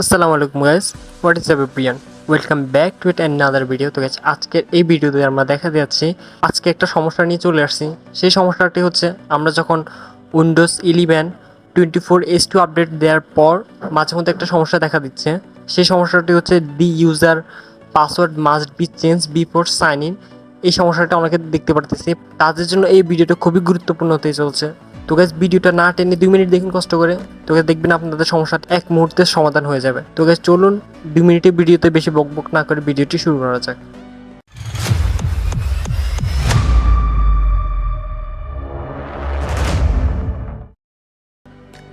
আসসালামু আলাইকুম guys, what is up everyone, welcome back to it another video. তো guys, আজকের এই ভিডিওতে আমরা দেখা যাচ্ছি আজকে একটা সমস্যা নিয়ে চলে আসছি। সেই সমস্যাটি হচ্ছে আমরা যখন উইন্ডোজ 11 24 আপডেট দেওয়ার পর মাঝে মধ্যে একটা সমস্যা দেখা দিচ্ছে। সেই সমস্যাটি হচ্ছে the user password must be change before sign in. এই সমস্যাটা অনেকে দেখতে পারতেছি, তাদের জন্য এই ভিডিওটা খুবই গুরুত্বপূর্ণ হতে চলছে। তো গাইস, ভিডিওটা না টেনে 2 মিনিট দেখুন কষ্ট করে। তো গাইস, দেখবেন আপনাদের সমস্যাটা এক মুহূর্তে সমাধান হয়ে যাবে। তো গাইস, চলুন 2 মিনিটে ভিডিওতে বেশি বকবক না করে ভিডিওটি শুরু করা যাক।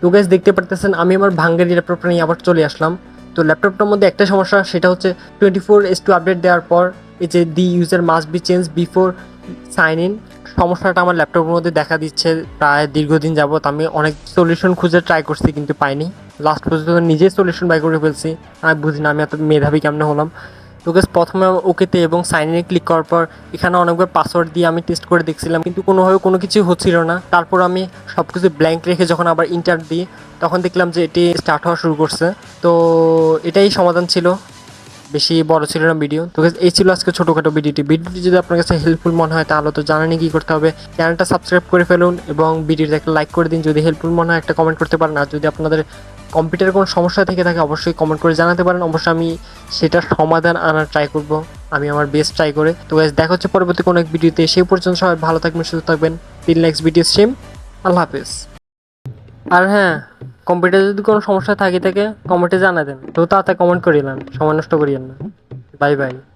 তো গাইস, দেখতে পারতেছেন আমি আমার ভাঙ্গারি ল্যাপটপটা নিয়ে আবার চলে আসলাম। তো ল্যাপটপটার মধ্যে একটা সমস্যা, সেটা হচ্ছে 24 আপডেট দেওয়ার পর এই যে the user must be change before sign in সমস্যাটা আমার ল্যাপটপের মধ্যে দেখা দিচ্ছে প্রায় দীর্ঘদিন যাবত। আমি অনেক সলিউশন খুঁজে ট্রাই করছি কিন্তু পাইনি। লাস্ট পর্যন্ত নিজেই সলিউশন বাই করে ফেলছি। আমি বুঝি না আমি এত মেধাবী কেমনে হলাম। তো গাইস, প্রথমে ওকেতে এবং সাইন ইনে ক্লিক করার পর এখানে অনেকবার পাসওয়ার্ড দিয়ে আমি টেস্ট করে দেখছিলাম, কিন্তু কোনোভাবে কোনো কিছু হচ্ছিল না। তারপর আমি সব কিছু ব্ল্যাঙ্ক রেখে যখন আবার ইন্টার দিই তখন দেখলাম যে এটি স্টার্ট হওয়া শুরু করছে। তো এটাই সমাধান ছিল, বেশি বড় ছিল না ভিডিও। তো guys, এই ছিল আজকে ছোটোখাটো ভিডিওটি যদি আপনার কাছে হেল্পফুল মনে হয় তাহলে তো জানেনই কী করতে হবে। চ্যানেলটা সাবস্ক্রাইব করে ফেলুন এবং ভিডিওতে একটা লাইক করে দিন। যদি হেল্পফুল মনে হয় একটা কমেন্ট করতে পারেন। আর যদি আপনাদের কম্পিউটারে কোনো সমস্যা থেকে থাকে অবশ্যই কমেন্ট করে জানাতে পারেন। অবশ্যই আমি সেটার সমাধান আনার ট্রাই করব, আমি আমার বেস্ট ট্রাই করে। তো গাইস, দেখা হচ্ছে পরবর্তী কোনো এক ভিডিওতে। সেই পর্যন্ত সবাই ভালো থাকবেন, সুস্থ থাকবেন। টিল নেক্সট ভিডিও স্ট্রিম, আল্লাহ হাফেজ। আর হ্যাঁ, কম্পিউটারে যদি কোনো সমস্যা থাকে কমেন্টে জানা দেন। তো তাড়াতাড়ি কমেন্ট করিলেন, সময় নষ্ট করিয়েন না। Bye bye.